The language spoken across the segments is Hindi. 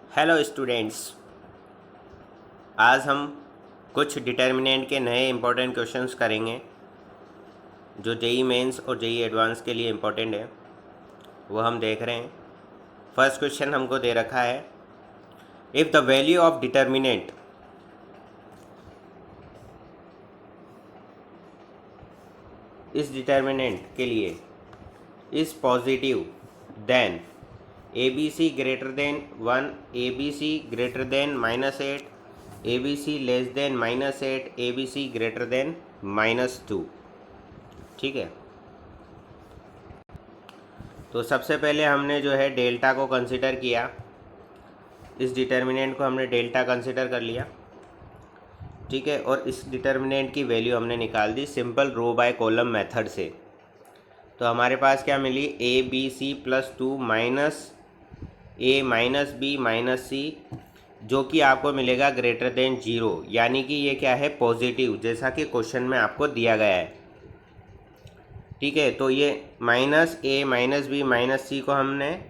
हेलो स्टूडेंट्स, आज हम कुछ डिटर्मिनेंट के नए इम्पोर्टेंट क्वेश्चंस करेंगे जो जेई मेंस और जेई एडवांस के लिए इम्पोर्टेंट है। वो हम देख रहे हैं। फर्स्ट क्वेश्चन हमको दे रखा है, if the value of determinant इस डिटर्मिनेंट के लिए is positive then A B C greater than 1, A B C greater than -8, A B C less than -8, A B C greater than -2। ठीक है, तो सबसे पहले हमने जो है डेल्टा को कंसिडर किया। इस डिटर्मिनेंट को हमने डेल्टा कंसिडर कर लिया। ठीक है, और इस डिटर्मिनेंट की वैल्यू हमने निकाल दी simple row by column method से। तो हमारे पास क्या मिली, A B C +2 minus A minus B minus C, जो कि आपको मिलेगा ग्रेटर देन 0, यानी कि ये क्या है, पॉजिटिव, जैसा कि क्वेश्चन में आपको दिया गया है। ठीक है, तो ये -a माइनस बी माइनस सी को हमने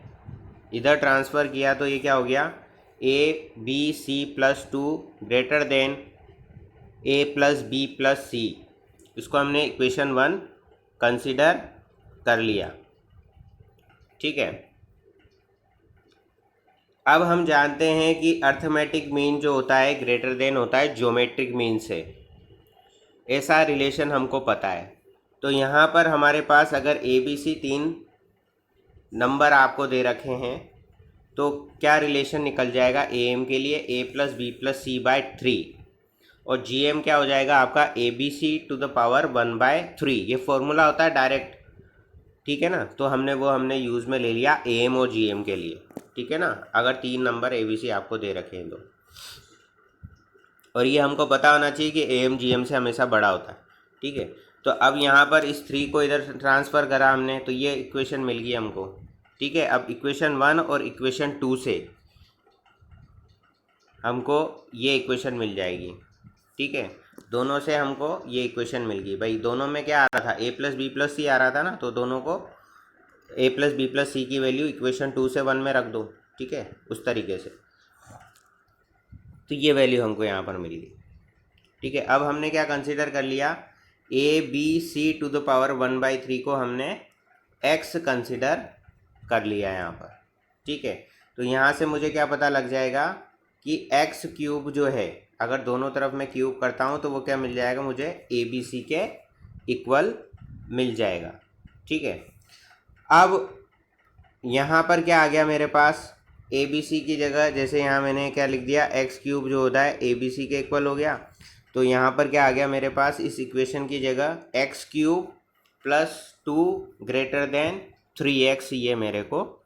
इधर ट्रांसफ़र किया, तो ये क्या हो गया, A B C +2 greater than a + b + c। इसको हमने इक्वेशन 1 कंसिडर कर लिया। ठीक है, अब हम जानते हैं कि अर्थमेटिक मीन जो होता है ग्रेटर देन होता है ज्योमेट्रिक मीन से, ऐसा रिलेशन हमको पता है। तो यहाँ पर हमारे पास अगर ए बी सी 3 नंबर आपको दे रखे हैं, तो क्या रिलेशन निकल जाएगा ए एम के लिए, a + b + c/3, और जी एम क्या हो जाएगा आपका, ABC⁴ ये फॉर्मूला होता है डायरेक्ट। ठीक है ना, तो हमने यूज़ में ले लिया ए एम और जी एम के लिए। ठीक है ना, अगर 3 नंबर ए बी सी आपको दे रखे हैं तो, और ये हमको पता होना चाहिए कि ए एम जी एम से हमेशा बड़ा होता है। ठीक है, तो अब यहाँ पर इस 3 को इधर ट्रांसफ़र करा हमने, तो ये इक्वेशन मिल गई हमको। ठीक है, अब इक्वेशन 1 और इक्वेशन 2 से हमको ये इक्वेशन मिल जाएगी। ठीक है, दोनों से हमको ये इक्वेशन मिल गई। भाई दोनों में क्या आ रहा था, a + b + c आ रहा था ना, तो दोनों को a + b + c की वैल्यू इक्वेशन 2 से 1 में रख दो। ठीक है, उस तरीके से, तो ये वैल्यू हमको यहाँ पर मिल गई। ठीक है, अब हमने क्या कंसिडर कर लिया, ABC⁴ को हमने x कंसिडर कर लिया यहाँ पर। ठीक है, तो यहाँ से मुझे क्या पता लग जाएगा कि x³ जो है, अगर दोनों तरफ मैं क्यूब करता हूँ तो वो क्या मिल जाएगा मुझे, ABC के इक्वल मिल जाएगा। ठीक है, अब यहाँ पर क्या आ गया मेरे पास, ABC की जगह जैसे यहाँ मैंने क्या लिख दिया, x³ जो होता है ABC के इक्वल हो गया। तो यहाँ पर क्या आ गया मेरे पास, इस इक्वेशन की जगह x³ + 2 ग्रेटर देन 3x ये मेरे को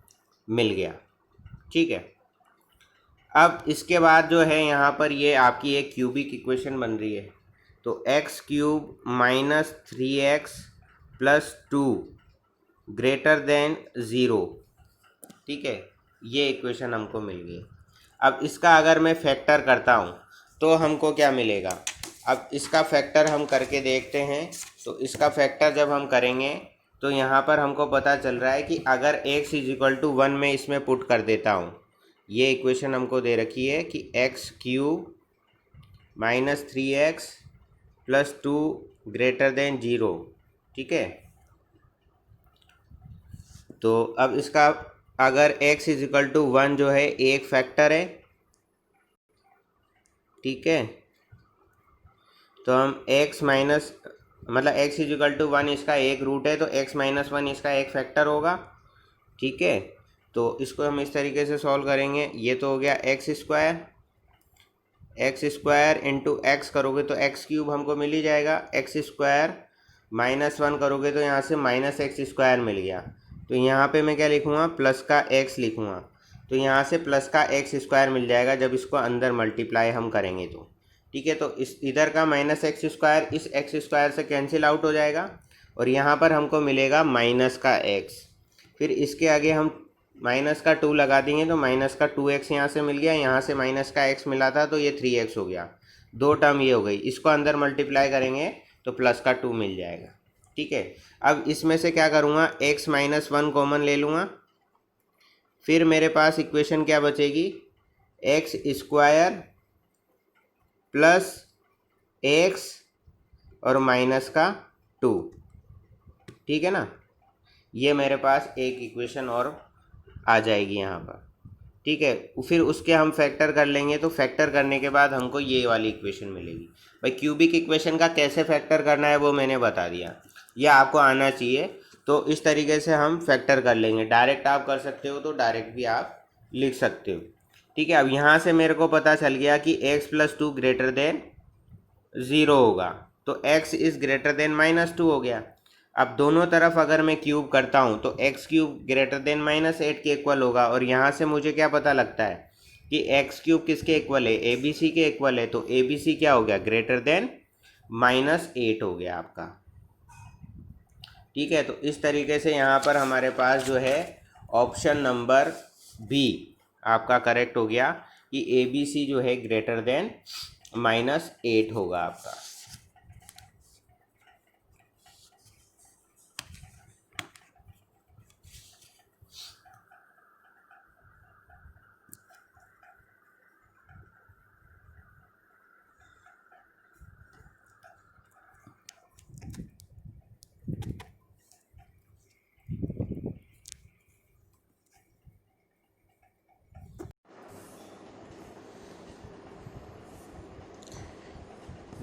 मिल गया। ठीक है, अब इसके बाद जो है यहाँ पर ये आपकी एक क्यूबिक इक्वेशन बन रही है। तो x³ - 3x + 2 ग्रेटर देन 0। ठीक है, ये इक्वेशन हमको मिल गई। अब इसका अगर मैं फैक्टर करता हूँ तो हमको क्या मिलेगा, अब इसका फैक्टर हम करके देखते हैं। तो इसका फैक्टर जब हम करेंगे तो यहाँ पर हमको पता चल रहा है कि अगर x = 1 में इसमें पुट कर देता हूँ, ये इक्वेशन हमको दे रखी है कि x³ - 3x + 2 ग्रेटर देन 0। ठीक है, तो अब इसका अगर x = 1 जो है एक फैक्टर है। ठीक है, तो हम x माइनस मतलब x = 1 इसका एक रूट है, तो x - 1 इसका एक फैक्टर होगा। ठीक है, तो इसको हम इस तरीके से सॉल्व करेंगे। ये तो हो गया x² इंटू एक्स करोगे तो x³ हमको मिल ही जाएगा। x² -1 करोगे तो यहाँ से -x² मिल गया। तो यहाँ पे मैं क्या लिखूँगा, प्लस का x लिखूँगा। तो यहाँ से प्लस का x² मिल जाएगा जब इसको अंदर मल्टीप्लाई हम करेंगे तो। ठीक है, तो इस इधर का -x² इस x² से कैंसिल आउट हो जाएगा, और यहाँ पर हमको मिलेगा माइनस का x। फिर इसके आगे हम -2 लगा देंगे तो -2x यहाँ से मिल गया, यहाँ से -x मिला था तो ये 3x हो गया। दो टर्म ये हो गई, इसको अंदर मल्टीप्लाई करेंगे तो +2 मिल जाएगा। ठीक है, अब इसमें से क्या करूँगा, x - 1 कॉमन ले लूँगा। फिर मेरे पास इक्वेशन क्या बचेगी, एक्स स्क्वायर प्लस एक्स और माइनस का 2, ठीक है ना। ये मेरे पास एक इक्वेशन और आ जाएगी यहाँ पर, ठीक है। फिर उसके हम फैक्टर कर लेंगे, तो फैक्टर करने के बाद हमको ये वाली इक्वेशन मिलेगी। भाई क्यूबिक इक्वेशन का कैसे फैक्टर करना है वो मैंने बता दिया, ये आपको आना चाहिए। तो इस तरीके से हम फैक्टर कर लेंगे, डायरेक्ट आप कर सकते हो तो डायरेक्ट भी आप लिख सकते हो, ठीक है। अब यहाँ से मेरे को पता चल गया कि x+2 ग्रेटर देन 0 होगा, तो x इज़ ग्रेटर देन -2 हो गया। अब दोनों तरफ अगर मैं क्यूब करता हूँ तो x³ ग्रेटर देन -8 के इक्वल होगा, और यहाँ से मुझे क्या पता लगता है कि x³ किसके इक्वल है, ABC के इक्वल है, तो ABC क्या हो गया, ग्रेटर देन -8 हो गया आपका, ठीक है। तो इस तरीके से यहाँ पर हमारे पास जो है ऑप्शन नंबर बी आपका करेक्ट हो गया कि ABC जो है ग्रेटर देन -8 होगा आपका।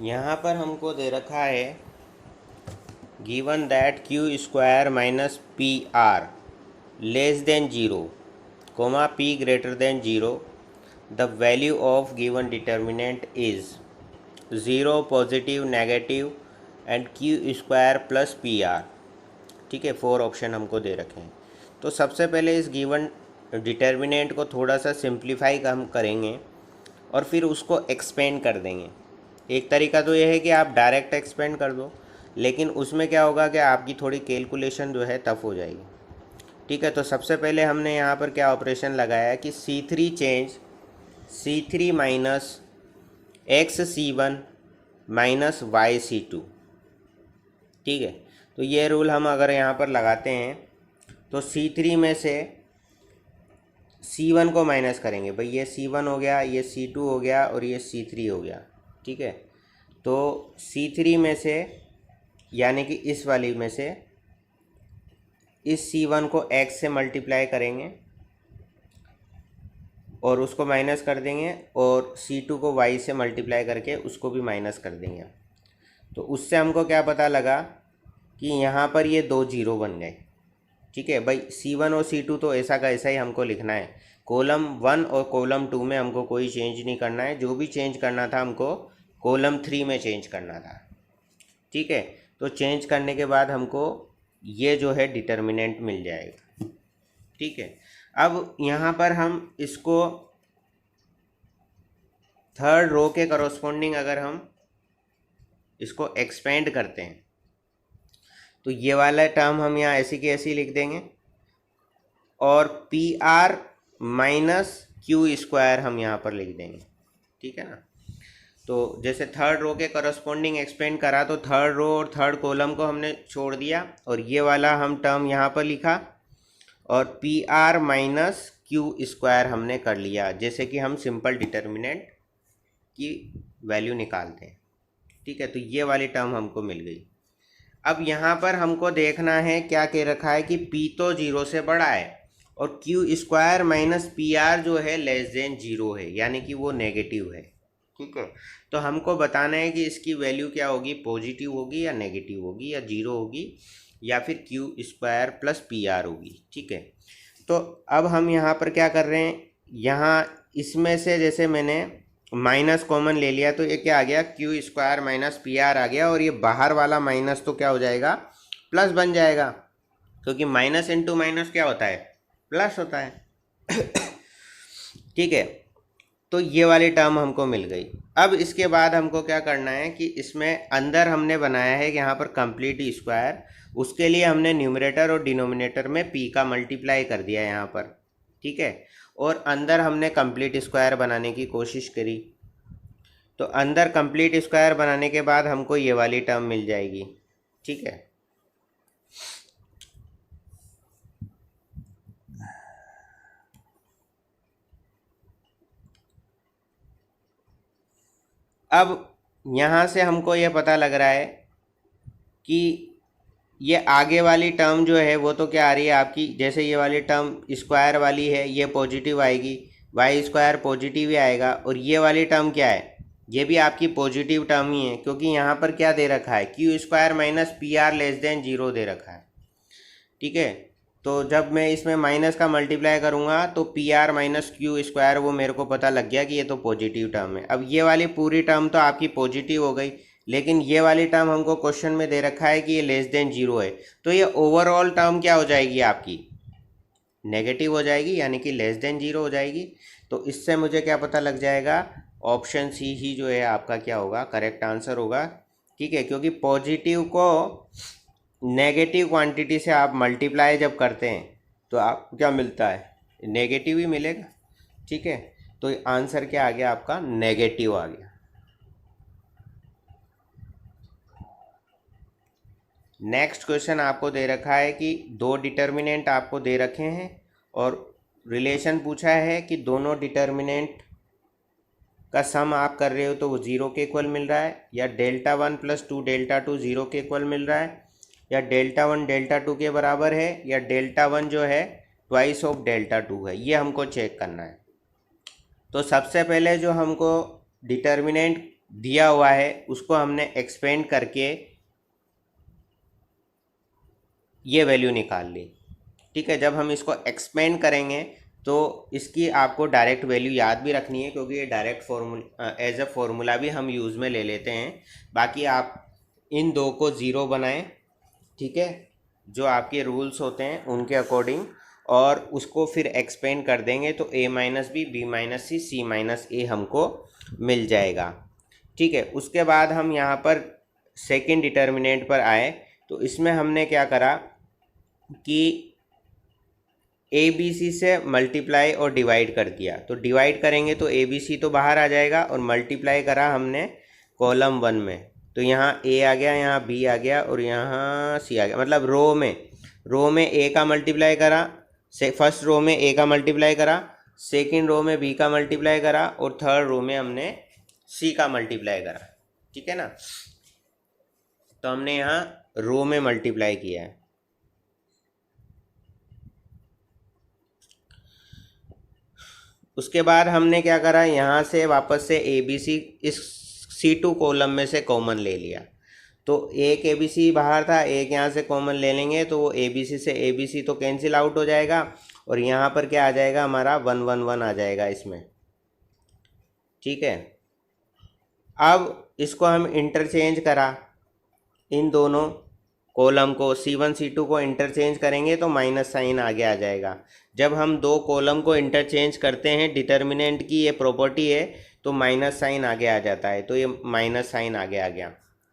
यहाँ पर हमको दे रखा है given that Q² minus PR less than 0, comma P greater than 0, the value of given determinant is 0, positive, negative and Q² plus PR, ठीक है। 4 ऑप्शन हमको दे रखे हैं। तो सबसे पहले इस गिवन डिटर्मिनेंट को थोड़ा सा सिंप्लीफाई हम करेंगे और फिर उसको एक्सपेंड कर देंगे। एक तरीका तो यह है कि आप डायरेक्ट एक्सपेंड कर दो, लेकिन उसमें क्या होगा कि आपकी थोड़ी कैलकुलेशन जो है टफ हो जाएगी, ठीक है। तो सबसे पहले हमने यहाँ पर क्या ऑपरेशन लगाया कि C3 change C3 minus XC1 minus YC2, ठीक है। तो ये रूल हम अगर यहाँ पर लगाते हैं तो C3 में से C1 को माइनस करेंगे, भाई ये C1 हो गया, ये C2 हो गया और ये C3 हो गया, ठीक है। तो C3 में से यानी कि इस वाली में से इस C1 को X से मल्टीप्लाई करेंगे और उसको माइनस कर देंगे, और C2 को Y से मल्टीप्लाई करके उसको भी माइनस कर देंगे। तो उससे हमको क्या पता लगा कि यहाँ पर ये 2 जीरो बन गए, ठीक है। भाई C1 और C2 तो ऐसा का ऐसा ही हमको लिखना है, कॉलम 1 और कॉलम 2 में हमको कोई चेंज नहीं करना है, जो भी चेंज करना था हमको कॉलम 3 में चेंज करना था, ठीक है। तो चेंज करने के बाद हमको ये जो है डिटर्मिनेंट मिल जाएगा, ठीक है। अब यहाँ पर हम इसको थर्ड रो के करस्पॉन्डिंग अगर हम इसको एक्सपेंड करते हैं तो ये वाला टर्म हम यहाँ ऐसी की ऐसी लिख देंगे, और PR माइनस Q² हम यहाँ पर लिख देंगे, ठीक है ना। तो जैसे थर्ड रो के करस्पॉन्डिंग एक्सपेंड करा तो थर्ड रो और थर्ड कॉलम को हमने छोड़ दिया और ये वाला हम टर्म यहाँ पर लिखा, और PR माइनस Q² हमने कर लिया, जैसे कि हम सिंपल डिटर्मिनेंट की वैल्यू निकालते हैं, ठीक है। तो ये वाली टर्म हमको मिल गई। अब यहाँ पर हमको देखना है क्या कह रखा है कि P तो 0 से बड़ा है और Q² माइनस PR जो है लेस देन 0 है, यानी कि वो नेगेटिव है, ठीक है। तो हमको बताना है कि इसकी वैल्यू क्या होगी, पॉजिटिव होगी या नेगेटिव होगी या 0 होगी या फिर Q² प्लस PR होगी, ठीक है। तो अब हम यहाँ पर क्या कर रहे हैं, यहाँ इसमें से जैसे मैंने माइनस कॉमन ले लिया तो ये क्या आ गया, Q² माइनस PR आ गया, और ये बाहर वाला माइनस तो क्या हो जाएगा, प्लस बन जाएगा, क्योंकि माइनस इंटू माइनस क्या होता है, प्लस होता है ठीक है। तो ये वाली टर्म हमको मिल गई। अब इसके बाद हमको क्या करना है कि इसमें अंदर हमने बनाया है कि यहाँ पर कंप्लीट स्क्वायर, उसके लिए हमने न्यूमरेटर और डिनोमिनेटर में P का मल्टीप्लाई कर दिया यहाँ पर, ठीक है। और अंदर हमने कंप्लीट स्क्वायर बनाने की कोशिश करी, तो अंदर कंप्लीट स्क्वायर बनाने के बाद हमको ये वाली टर्म मिल जाएगी, ठीक है। अब यहाँ से हमको ये पता लग रहा है कि ये आगे वाली टर्म जो है वो तो क्या आ रही है आपकी, जैसे ये वाली टर्म स्क्वायर वाली है ये पॉजिटिव आएगी, वाई स्क्वायर पॉजिटिव ही आएगा, और ये वाली टर्म क्या है, ये भी आपकी पॉजिटिव टर्म ही है, क्योंकि यहाँ पर क्या दे रखा है, Q square minus P R less than zero दे रखा है। ठीक है, तो जब मैं इसमें माइनस का मल्टीप्लाई करूँगा तो P R minus Q square वो मेरे को पता लग गया कि ये तो पॉजिटिव टर्म है। अब ये वाली पूरी टर्म तो आपकी पॉजिटिव हो गई, लेकिन ये वाली टर्म हमको क्वेश्चन में दे रखा है कि ये लेस देन जीरो है, तो ये ओवरऑल टर्म क्या हो जाएगी आपकी, नेगेटिव हो जाएगी, यानी कि लेस देन जीरो हो जाएगी। तो इससे मुझे क्या पता लग जाएगा, ऑप्शन सी ही जो है आपका क्या होगा, करेक्ट आंसर होगा। ठीक है, क्योंकि पॉजिटिव को नेगेटिव क्वांटिटी से आप मल्टीप्लाई जब करते हैं तो आपको क्या मिलता है, नेगेटिव ही मिलेगा। ठीक है, तो आंसर क्या आ गया आपका, नेगेटिव आ गया। नेक्स्ट क्वेश्चन आपको दे रखा है कि दो डिटर्मिनेंट आपको दे रखे हैं और रिलेशन पूछा है कि दोनों डिटर्मिनेंट का सम आप कर रहे हो तो वो जीरो के इक्वल मिल रहा है, या delta one plus two delta two zero के इक्वल मिल रहा है, या डेल्टा वन डेल्टा टू के बराबर है, या डेल्टा वन जो है ट्वाइस ऑफ डेल्टा टू है, ये हमको चेक करना है। तो सबसे पहले जो हमको डिटर्मिनेंट दिया हुआ है उसको हमने एक्सपेंड करके ये वैल्यू निकाल ली। ठीक है, जब हम इसको एक्सपेंड करेंगे तो इसकी आपको डायरेक्ट वैल्यू याद भी रखनी है, क्योंकि ये direct formula as a formula भी हम यूज़ में ले लेते हैं। बाकी आप इन दो को ज़ीरो बनाएं, ठीक है, जो आपके रूल्स होते हैं उनके अकॉर्डिंग, और उसको फिर एक्सपेंड कर देंगे तो a minus B, B minus C, C minus A हमको मिल जाएगा। ठीक है, उसके बाद हम यहाँ पर सेकंड डिटर्मिनेंट पर आए, तो इसमें हमने क्या करा कि ए बी सी से मल्टीप्लाई और डिवाइड कर दिया। तो डिवाइड करेंगे तो ए बी सी तो बाहर आ जाएगा, और मल्टीप्लाई करा हमने कॉलम वन में, तो यहाँ ए आ गया, यहाँ बी आ गया, और यहाँ सी आ गया। मतलब रो में ए का मल्टीप्लाई करा, फर्स्ट रो में ए का मल्टीप्लाई करा, सेकेंड रो में बी का मल्टीप्लाई करा, और थर्ड रो में हमने सी का मल्टीप्लाई करा। ठीक है ना, तो हमने यहाँ रो में मल्टीप्लाई किया है। उसके बाद हमने क्या करा, यहाँ से वापस से ए बी सी इस C2 कॉलम में से कॉमन ले लिया। तो एक ए बी सी बाहर था, एक यहाँ से कॉमन ले लेंगे तो वो ए बी सी से ए बी सी तो कैंसिल आउट हो जाएगा, और यहाँ पर क्या आ जाएगा हमारा 1 1 1 आ जाएगा इसमें। ठीक है, अब इसको हम इंटरचेंज करा, इन दोनों कॉलम को C1 C2 को इंटरचेंज करेंगे तो माइनस साइन आगे आ जाएगा। जब हम दो कॉलम को इंटरचेंज करते हैं, डिटर्मिनेंट की ये प्रॉपर्टी है, तो माइनस साइन आगे आ जाता है, तो ये माइनस साइन आगे आ गया।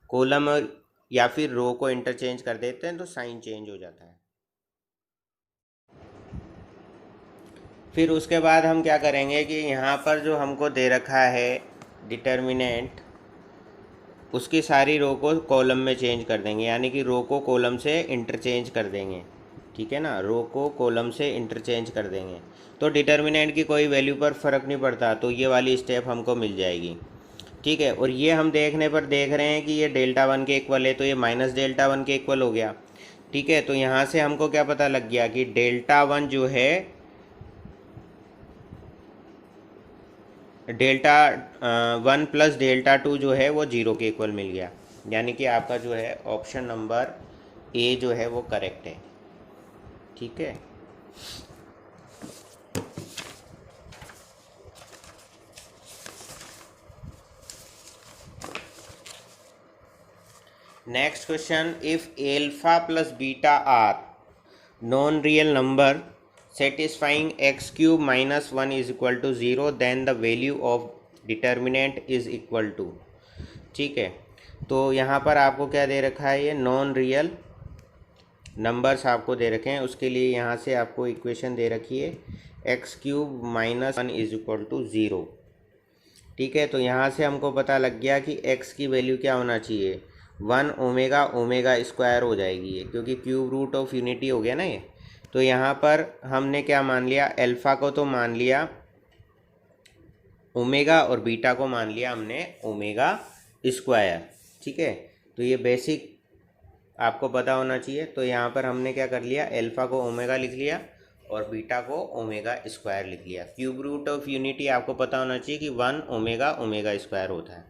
कॉलम और या फिर रो को इंटरचेंज कर देते हैं तो साइन चेंज हो जाता है। फिर उसके बाद हम क्या करेंगे कि यहाँ पर जो हमको दे रखा है डिटर्मिनेंट, उसकी सारी रो को कॉलम में चेंज कर देंगे, यानी कि रो को कॉलम से इंटरचेंज कर देंगे। ठीक है ना, रो को कॉलम से इंटरचेंज कर देंगे तो डिटर्मिनेंट की कोई वैल्यू पर फ़र्क नहीं पड़ता, तो ये वाली स्टेप हमको मिल जाएगी। ठीक है, और ये हम देखने पर देख रहे हैं कि ये डेल्टा वन के इक्वल है, तो ये माइनस डेल्टा वन के इक्वल हो गया। ठीक है, तो यहाँ से हमको क्या पता लग गया कि डेल्टा वन जो है delta one plus delta two जो है वो जीरो के इक्वल मिल गया, यानी कि आपका जो है ऑप्शन नंबर ए जो है वो करेक्ट है। ठीक है, next question, if alpha plus beta are non real number satisfying x cube minus 1 is equal to 0 then the value of determinant is equal to। ठीक है, तो यहाँ पर आपको क्या दे रखा है, ये नॉन रियल नंबर्स आपको दे रखे हैं, उसके लिए यहाँ से आपको इक्वेशन दे रखी है x cube minus 1 is equal to 0। ठीक है, तो यहाँ से हमको पता लग गया कि x की वैल्यू क्या होना चाहिए, 1 ओमेगा ओमेगा स्क्वायर हो जाएगी ये, क्योंकि क्यूब रूट ऑफ यूनिटी हो गया ना ये। तो यहाँ पर हमने क्या मान लिया, अल्फ़ा को तो मान लिया ओमेगा और बीटा को मान लिया हमने ओमेगा स्क्वायर। ठीक है, तो ये बेसिक आपको पता होना चाहिए। तो यहाँ पर हमने क्या कर लिया, अल्फ़ा को ओमेगा लिख लिया और बीटा को ओमेगा स्क्वायर लिख लिया। क्यूब रूट ऑफ यूनिटी आपको पता होना चाहिए कि 1 ओमेगा ओमेगा स्क्वायर होता है।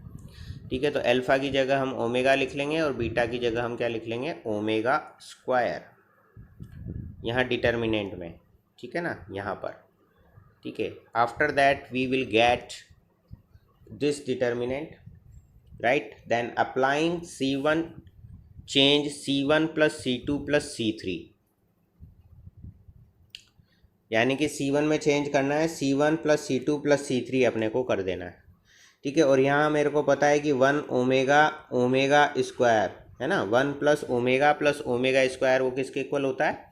ठीक है, तो अल्फ़ा की जगह हम ओमेगा लिख लेंगे और बीटा की जगह हम क्या लिख लेंगे, ओमेगा स्क्वायर, यहाँ डिटर्मिनेंट में। ठीक है ना, यहाँ पर। ठीक है, after that we will get this determinant, right. Then applying C1 change C1 plus C2 plus C3, यानी कि C1 में चेंज करना है, C1 plus C2 plus C3 अपने को कर देना है। ठीक है, और यहाँ मेरे को पता है कि 1 ओमेगा ओमेगा स्क्वायर है ना, 1 प्लस ओमेगा स्क्वायर वो किसके इक्वल होता है,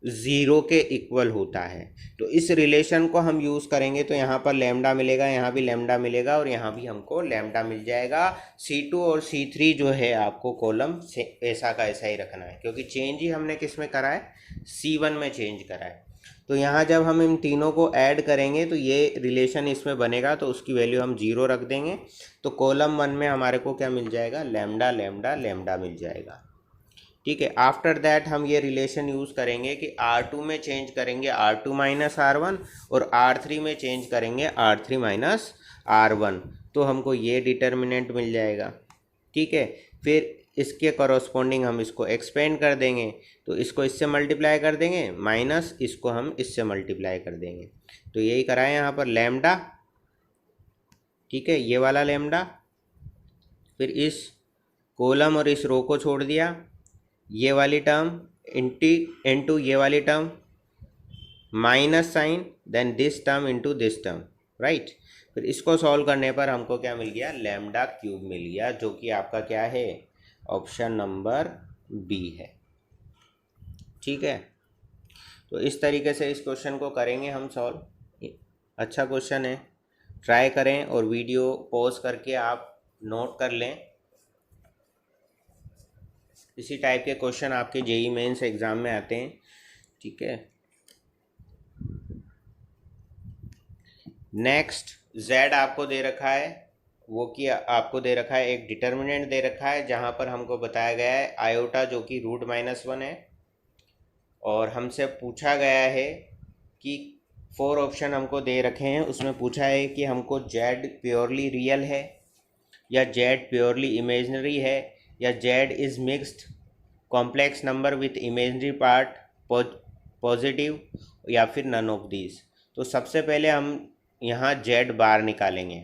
0 के इक्वल होता है। तो इस रिलेशन को हम यूज़ करेंगे तो यहाँ पर लैम्डा मिलेगा, यहाँ भी लैम्डा मिलेगा और यहाँ भी हमको लैम्डा मिल जाएगा। C2 और C3 जो है आपको कॉलम से ऐसा का ऐसा ही रखना है, क्योंकि चेंज ही हमने किस में करा है, C1 में चेंज करा है। तो यहाँ जब हम इन तीनों को ऐड करेंगे तो ये रिलेशन इसमें बनेगा, तो उसकी वैल्यू हम 0 रख देंगे। तो कॉलम 1 में हमारे को क्या मिल जाएगा, लैम्डा लैम्डा लैम्डा मिल जाएगा। ठीक है, आफ्टर दैट हम ये रिलेशन यूज़ करेंगे कि R2 में चेंज करेंगे R2 माइनस R1 और R3 में चेंज करेंगे R3 माइनस R1, तो हमको ये डिटर्मिनेंट मिल जाएगा। ठीक है, फिर इसके कॉरस्पॉन्डिंग हम इसको एक्सपेंड कर देंगे, तो इसको इससे मल्टीप्लाई कर देंगे माइनस इसको हम इससे मल्टीप्लाई कर देंगे। तो यही करा है यहाँ पर लैम्डा। ठीक है, ये वाला लैम्डा, फिर इस कॉलम और इस रो को छोड़ दिया, ये वाली टर्म इनटू ये वाली term minus sign, then this term into this term, right. फिर इसको सॉल्व करने पर हमको क्या मिल गया, लैम्डा क्यूब मिल गया, जो कि आपका क्या है, ऑप्शन नंबर बी है। ठीक है, तो इस तरीके से इस क्वेश्चन को करेंगे हम सॉल्व। अच्छा क्वेश्चन है, ट्राई करें और वीडियो पॉज करके आप नोट कर लें। इसी टाइप के क्वेश्चन आपके जेई मेंस एग्ज़ाम में आते हैं। ठीक है, नेक्स्ट z आपको दे रखा है, वो कि आपको दे रखा है एक डिटर्मिनेंट दे रखा है, जहाँ पर हमको बताया गया है आयोटा जो कि √-1 है, और हमसे पूछा गया है कि 4 ऑप्शन हमको दे रखे हैं, उसमें पूछा है कि हमको z प्योरली रियल है या z प्योरली इमेजनरी है या z is mixed complex number with imaginary part positive या फिर नन ऑफ दीज। तो सबसे पहले हम यहाँ z बार निकालेंगे।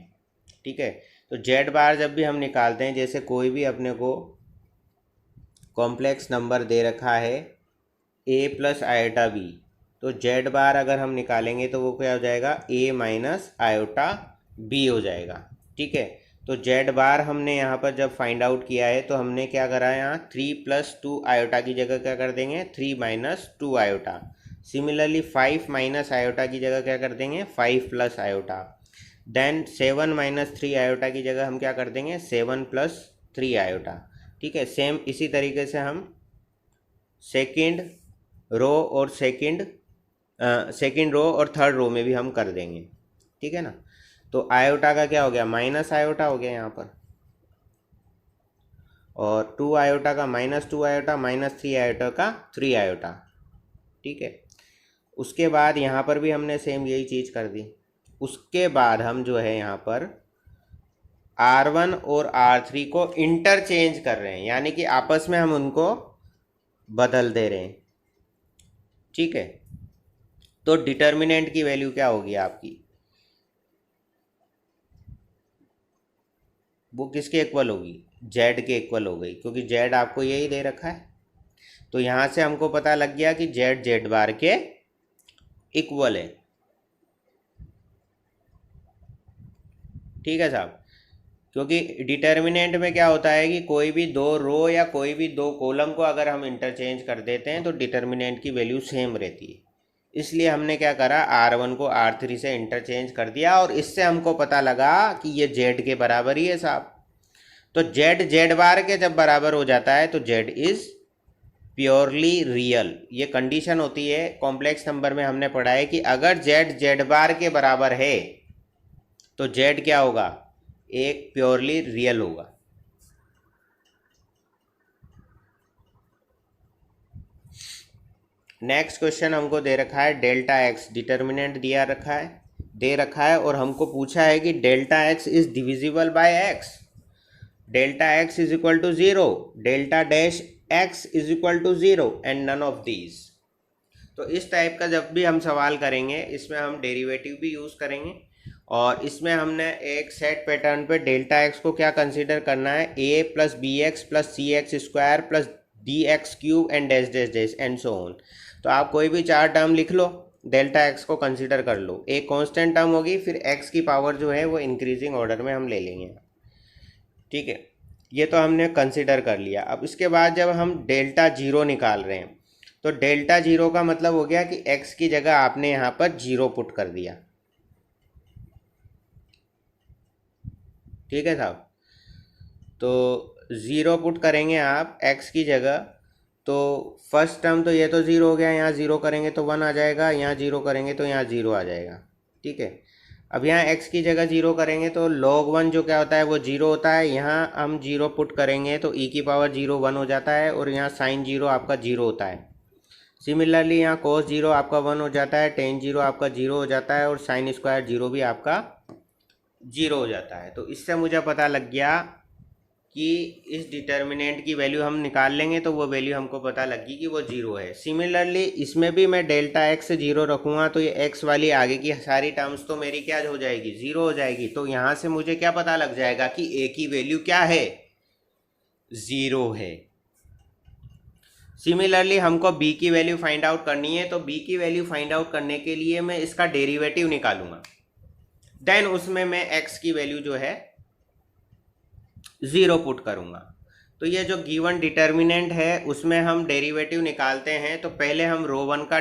ठीक है, तो z बार जब भी हम निकालते हैं, जैसे कोई भी अपने को कॉम्प्लेक्स नंबर दे रखा है a प्लस आयोटा b, तो z बार अगर हम निकालेंगे तो वो क्या हो जाएगा, a माइनस आयोटा b हो जाएगा। ठीक है, तो z बार हमने यहाँ पर जब फाइंड आउट किया है तो हमने क्या करा है, यहाँ 3 + 2 आयोटा की जगह क्या कर देंगे, 3 - 2 आयोटा। सिमिलरली 5 माइनस आयोटा की जगह क्या कर देंगे, 5 + आयोटा। देन 7 - 3 आयोटा की जगह हम क्या कर देंगे, 7 + 3 आयोटा। ठीक है, सेम इसी तरीके से हम सेकंड रो और सेकंड रो और थर्ड रो में भी हम कर देंगे। ठीक है ना, तो आयोटा का क्या हो गया, माइनस आयोटा हो गया यहाँ पर, और 2 आयोटा का -2 आयोटा, -3 आयोटा का 3 आयोटा। ठीक है, उसके बाद यहाँ पर भी हमने सेम यही चीज़ कर दी। उसके बाद हम जो है यहाँ पर R1 और R3 को इंटरचेंज कर रहे हैं, यानी कि आपस में हम उनको बदल दे रहे हैं। ठीक है, तो डिटर्मिनेंट की वैल्यू क्या होगी आपकी, वो किसके इक्वल होगी, z के इक्वल हो गई, क्योंकि z आपको यही दे रखा है। तो यहाँ से हमको पता लग गया कि z बार के इक्वल है। ठीक है साहब, क्योंकि डिटर्मिनेंट में क्या होता है कि कोई भी 2 रो या कोई भी 2 कॉलम को अगर हम इंटरचेंज कर देते हैं तो डिटर्मिनेंट की वैल्यू सेम रहती है। इसलिए हमने क्या करा, R1 को R3 से इंटरचेंज कर दिया और इससे हमको पता लगा कि ये z के बराबर ही है साहब। तो z बार के जब बराबर हो जाता है तो z इज़ प्योरली रियल। ये कंडीशन होती है, कॉम्प्लेक्स नंबर में हमने पढ़ा है कि अगर z बार के बराबर है तो जेड क्या होगा, एक प्योरली रियल होगा। नेक्स्ट क्वेश्चन हमको दे रखा है डेल्टा एक्स, डिटर्मिनेंट दिया रखा है, दे रखा है, और हमको पूछा है कि delta x is divisible by x, delta x is equal to 0, delta dash x is equal to 0 and none of these. तो इस टाइप का जब भी हम सवाल करेंगे इसमें हम डेरिवेटिव भी यूज़ करेंगे, और इसमें हमने एक सेट पैटर्न पे डेल्टा एक्स को क्या कंसीडर करना है, A plus B X plus C x square plus D x cube and dash dash dash and so on. तो आप कोई भी चार टर्म लिख लो, डेल्टा एक्स को कंसीडर कर लो, एक कांस्टेंट टर्म होगी, फिर एक्स की पावर जो है वो इंक्रीजिंग ऑर्डर में हम ले लेंगे। ठीक है, ये तो हमने कंसीडर कर लिया। अब इसके बाद जब हम डेल्टा जीरो निकाल रहे हैं, तो डेल्टा जीरो का मतलब हो गया कि एक्स की जगह आपने यहाँ पर जीरो पुट कर दिया। ठीक है साहब, तो ज़ीरो पुट करेंगे आप एक्स की जगह, तो फर्स्ट टर्म तो ये तो ज़ीरो हो गया, यहाँ ज़ीरो करेंगे तो वन आ जाएगा, यहाँ ज़ीरो करेंगे तो यहाँ ज़ीरो आ जाएगा। ठीक है, अब यहाँ एक्स की जगह ज़ीरो करेंगे तो log 1 जो क्या होता है वो ज़ीरो होता है, यहाँ हम ज़ीरो पुट करेंगे तो e की पावर ज़ीरो 1 हो जाता है, और यहाँ साइन ज़ीरो आपका ज़ीरो होता है। सिमिलरली यहाँ cos ज़ीरो आपका 1 हो जाता है, टेन ज़ीरो आपका ज़ीरो हो जाता है, और साइन स्क्वायर ज़ीरो भी आपका ज़ीरो हो जाता है। तो इससे मुझे पता लग गया कि इस डिटर्मिनेंट की वैल्यू हम निकाल लेंगे तो वो वैल्यू हमको पता लगी कि वो जीरो है। सिमिलरली इसमें भी मैं डेल्टा एक्स जीरो रखूँगा तो ये एक्स वाली आगे की सारी टर्म्स तो मेरी क्या हो जाएगी, जीरो हो जाएगी। तो यहाँ से मुझे क्या पता लग जाएगा कि ए की वैल्यू क्या है, जीरो है। सिमिलरली हमको बी की वैल्यू फाइंड आउट करनी है, तो बी की वैल्यू फाइंड आउट करने के लिए मैं इसका डेरिवेटिव निकालूंगा, देन उसमें मैं एक्स की वैल्यू जो है ज़ीरो पुट करूंगा। तो ये जो गिवन डिटर्मिनेंट है उसमें हम डेरिवेटिव निकालते हैं, तो पहले हम रो वन का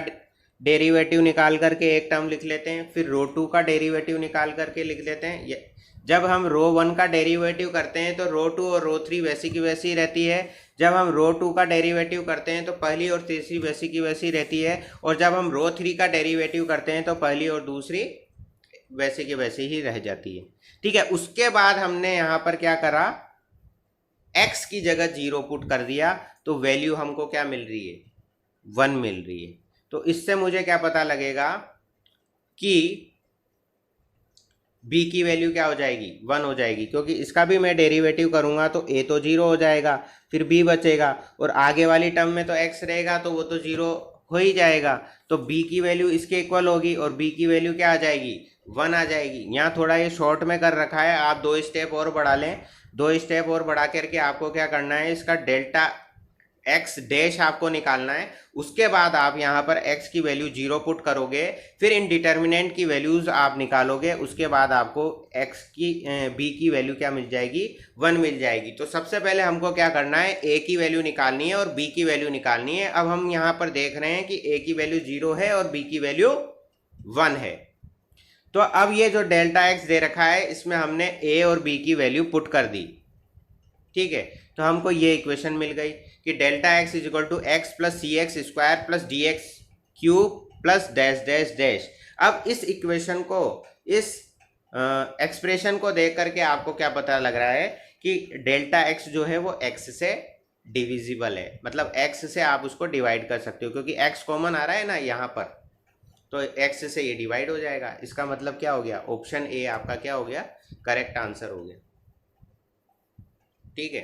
डेरिवेटिव निकाल करके एक टर्म लिख लेते हैं, फिर रो टू का डेरिवेटिव निकाल करके लिख लेते हैं। जब हम रो वन का डेरिवेटिव करते हैं तो रो टू और रो थ्री वैसी की वैसी रहती है, जब हम रो टू का डेरिवेटिव करते हैं तो पहली और तीसरी वैसी की वैसी रहती है, और जब हम रो थ्री का डेरिवेटिव करते हैं तो पहली और दूसरी वैसे की वैसी ही रह जाती है। ठीक है, उसके बाद हमने यहाँ पर क्या करा, x की जगह जीरो पुट कर दिया, तो वैल्यू हमको क्या मिल रही है, 1 मिल रही है। तो इससे मुझे क्या पता लगेगा कि b की वैल्यू क्या हो जाएगी, 1 हो जाएगी, क्योंकि इसका भी मैं डेरिवेटिव करूंगा तो a तो जीरो हो जाएगा, फिर b बचेगा, और आगे वाली टर्म में तो x रहेगा तो वो तो जीरो हो ही जाएगा। तो b की वैल्यू इसके इक्वल होगी, और b की वैल्यू क्या आ जाएगी, 1 आ जाएगी। यहाँ थोड़ा ये शॉर्ट में कर रखा है, आप दो स्टेप और बढ़ा लें, दो स्टेप और बढ़ा करके आपको क्या करना है, इसका डेल्टा एक्स डैश आपको निकालना है। उसके बाद आप यहाँ पर एक्स की वैल्यू जीरो पुट करोगे, फिर इन डिटर्मिनेंट की वैल्यूज आप निकालोगे, उसके बाद आपको एक्स की बी की वैल्यू क्या मिल जाएगी, 1 मिल जाएगी। तो सबसे पहले हमको क्या करना है, ए की वैल्यू निकालनी है और बी की वैल्यू निकालनी है। अब हम यहाँ पर देख रहे हैं कि ए की वैल्यू 0 है और बी की वैल्यू 1 है। तो अब ये जो डेल्टा एक्स दे रखा है इसमें हमने ए और बी की वैल्यू पुट कर दी। ठीक है, तो हमको ये इक्वेशन मिल गई कि delta x is equal to x plus C x square plus D x cube plus dash dash dash. अब इस इक्वेशन को, इस एक्सप्रेशन को देख करके आपको क्या पता लग रहा है कि डेल्टा एक्स जो है वो एक्स से डिविजिबल है, मतलब एक्स से आप उसको डिवाइड कर सकते हो, क्योंकि एक्स कॉमन आ रहा है ना यहाँ पर, तो एक्स से ये डिवाइड हो जाएगा। इसका मतलब क्या हो गया, ऑप्शन ए आपका क्या हो गया, करेक्ट आंसर हो गया। ठीक है,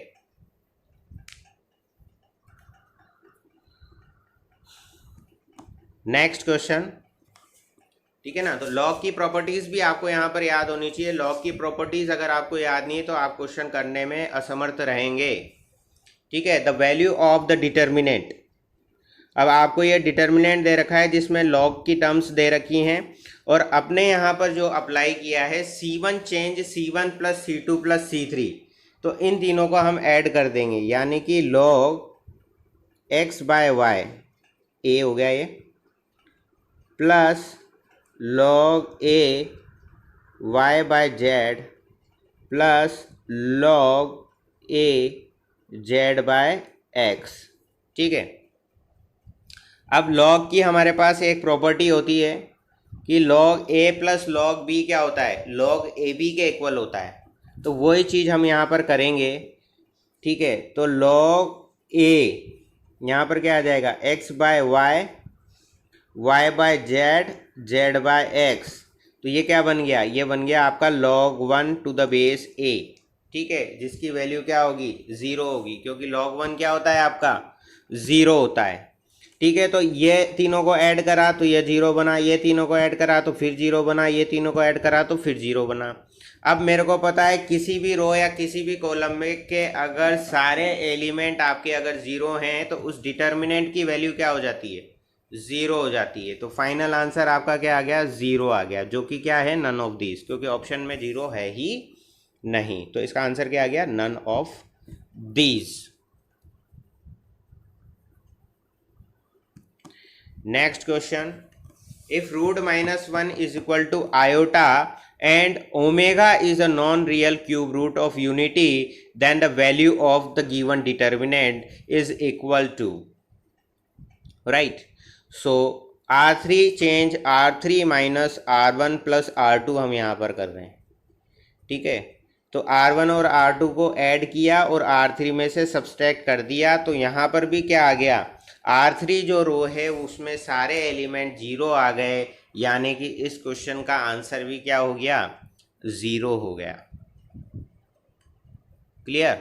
नेक्स्ट क्वेश्चन। ठीक है ना, तो लॉग की प्रॉपर्टीज भी आपको यहाँ पर याद होनी चाहिए। लॉग की प्रॉपर्टीज अगर आपको याद नहीं है तो आप क्वेश्चन करने में असमर्थ रहेंगे। ठीक है, the value of the determinant. अब आपको ये डिटर्मिनेंट दे रखा है जिसमें लॉग की टर्म्स दे रखी हैं, और अपने यहाँ पर जो अप्लाई किया है C1 change C1 plus C2 plus C3, तो इन तीनों को हम ऐड कर देंगे, यानी कि log X by Y A हो गया ये, plus log A Y by Z plus log A Z by X. ठीक है, अब लॉग की हमारे पास एक प्रॉपर्टी होती है कि log a plus log b क्या होता है, log ab के इक्वल होता है। तो वही चीज़ हम यहाँ पर करेंगे, ठीक है। तो log a यहाँ पर क्या आ जाएगा, x by y, y by z, z by x। तो ये क्या बन गया, ये बन गया आपका log 1 to the base a, ठीक है, जिसकी वैल्यू क्या होगी, 0 होगी, क्योंकि log 1 क्या होता है आपका, 0 होता है, ठीक है। तो ये तीनों को ऐड करा तो ये 0 बना, ये तीनों को ऐड करा तो फिर 0 बना, ये तीनों को ऐड करा तो फिर 0 बना। अब मेरे को पता है किसी भी रो या किसी भी कॉलम में के अगर सारे एलिमेंट आपके अगर 0 हैं तो उस डिटर्मिनेंट की वैल्यू क्या हो जाती है, 0 हो जाती है। तो फाइनल आंसर आपका क्या आ गया, 0 आ गया, जो कि क्या है, नन ऑफ दीज, क्योंकि ऑप्शन में 0 है ही नहीं। तो इसका आंसर क्या आ गया, none of these. Next question, if root -1 is equal to iota and omega is a non-real cube root of unity, then the value of the given determinant is equal to, right? So R3 change R3 minus R1 plus R2 हम यहाँ पर कर रहे हैं, ठीक है। तो R1 और R2 को ऐड किया और R3 में से सब्सट्रैक्ट कर दिया, तो यहाँ पर भी क्या आ गया, R3 जो रो है उसमें सारे एलिमेंट 0 आ गए, यानी कि इस क्वेश्चन का आंसर भी क्या हो गया, 0 हो गया। Clear?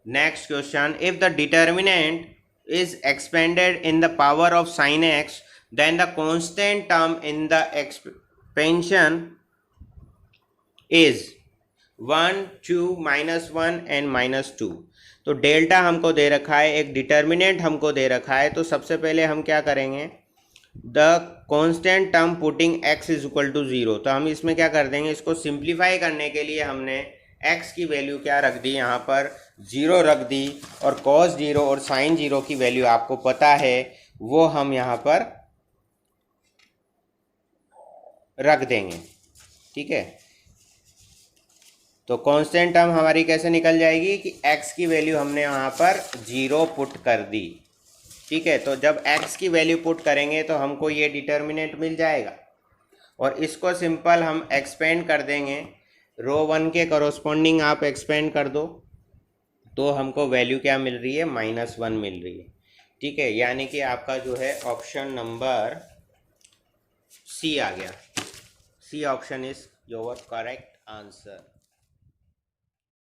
Next question, if the determinant is expanded in the power of sin x, then the constant term in the expansion is 1, 2, -1 and -2। तो डेल्टा हमको दे रखा है, एक डिटर्मिनेंट हमको दे रखा है। तो सबसे पहले हम क्या करेंगे, the constant term putting x is equal to 0। तो हम इसमें क्या कर देंगे, इसको सिंप्लीफाई करने के लिए हमने x की वैल्यू क्या रख दी, यहाँ पर 0 रख दी, और cos 0 और sin 0 की वैल्यू आपको पता है, वो हम यहाँ पर रख देंगे, ठीक है। तो कांस्टेंट टर्म हमारी कैसे निकल जाएगी कि x की वैल्यू हमने वहाँ पर 0 पुट कर दी, ठीक है। तो जब x की वैल्यू पुट करेंगे तो हमको ये डिटर्मिनेंट मिल जाएगा, और इसको सिंपल हम एक्सपेंड कर देंगे, रो 1 के कॉरस्पॉन्डिंग आप एक्सपेंड कर दो, तो हमको वैल्यू क्या मिल रही है, -1 मिल रही है, ठीक है। यानी कि आपका जो है ऑप्शन नंबर सी आ गया, C option is your correct answer.